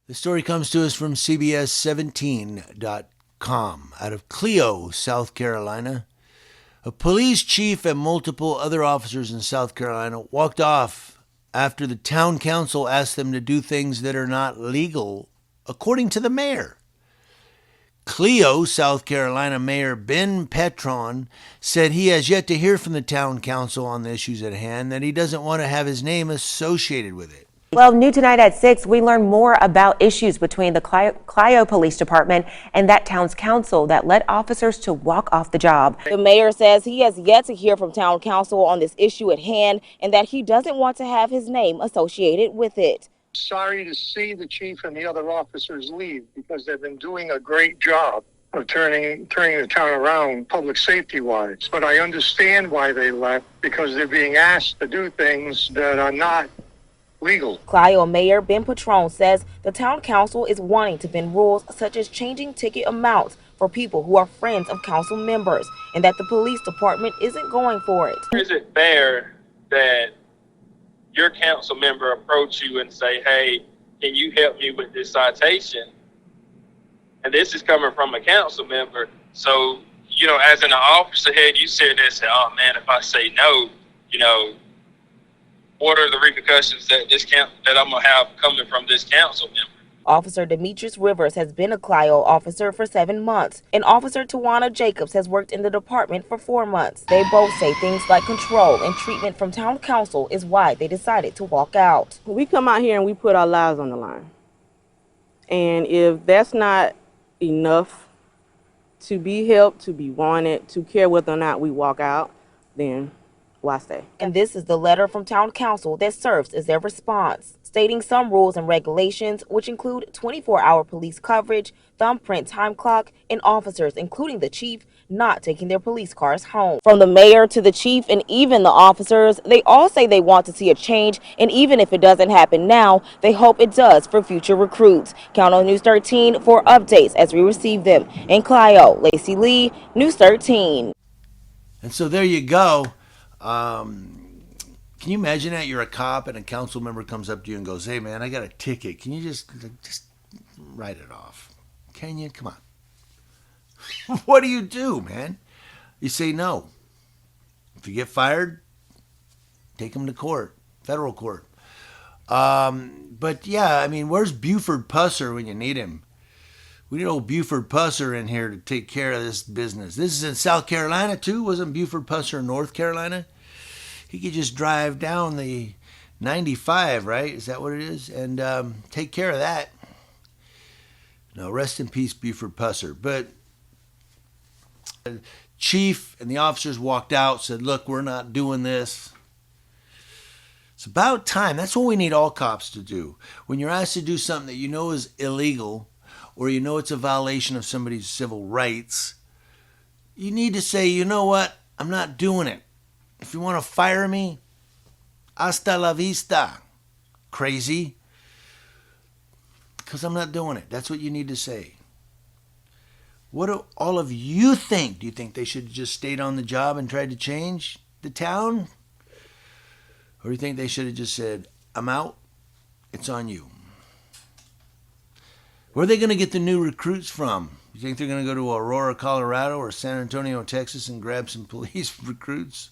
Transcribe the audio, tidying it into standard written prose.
The story comes to us from CBS17.com out of Clio, South Carolina. A police chief and multiple other officers in South Carolina walked off after the town council asked them to do things that are not legal, according to the mayor. Clio, South Carolina Mayor Ben Petron said he has yet to hear from the town council on the issues at hand, that he doesn't want to have his name associated with it. Well, new tonight at 6, we learn more about issues between the Clio Police Department and that town's council that led officers to walk off the job. The mayor says he has yet to hear from town council on this issue at hand and that he doesn't want to have his name associated with it. Sorry to see the chief and the other officers leave because they've been doing a great job of turning the town around public safety wise. But I understand why they left, because they're being asked to do things that are not legal. Clio Mayor Ben Petron says the town council is wanting to bend rules such as changing ticket amounts for people who are friends of council members, and that the police department isn't going for it. Is it fair that your council member approach you and say, hey, can you help me with this citation? And this is coming from a council member. So, as an officer head, you sit there and say, oh man, if I say no, what are the repercussions that I'm gonna have coming from this council member? Officer Demetrius Rivers has been a Clio officer for 7 months, and Officer Tawana Jacobs has worked in the department for 4 months. They both say things like control and treatment from town council is why they decided to walk out. We come out here and we put our lives on the line. And if that's not enough to be helped, to be wanted, to care whether or not we walk out, then why stay? And this is the letter from town council that serves as their response, stating some rules and regulations, which include 24-hour police coverage, thumbprint time clock, and officers, including the chief, not taking their police cars home. From the mayor to the chief and even the officers, they all say they want to see a change, and even if it doesn't happen now, they hope it does for future recruits. Count on News 13 for updates as we receive them. In Clio, Lacey Lee, News 13. And so there you go. Can you imagine that? You're a cop and a council member comes up to you and goes, hey man, I got a ticket. Can you just write it off? Can you? Come on. What do you do, man? You say no. If you get fired, take them to court, federal court. But yeah, I mean, where's Buford Pusser when you need him? We need old Buford Pusser in here to take care of this business. This is in South Carolina too. Wasn't Buford Pusser in North Carolina? He could just drive down the 95, right? Is that what it is? And take care of that. No, rest in peace, Buford Pusser. But the chief and the officers walked out, said, look, we're not doing this. It's about time. That's what we need all cops to do. When you're asked to do something that you know is illegal, or you know it's a violation of somebody's civil rights, you need to say, you know what? I'm not doing it. If you want to fire me, hasta la vista, crazy. Because I'm not doing it. That's what you need to say. What do all of you think? Do you think they should have just stayed on the job and tried to change the town? Or do you think they should have just said, I'm out, it's on you? Where are they going to get the new recruits from? You think they're going to go to Aurora, Colorado or San Antonio, Texas and grab some police recruits?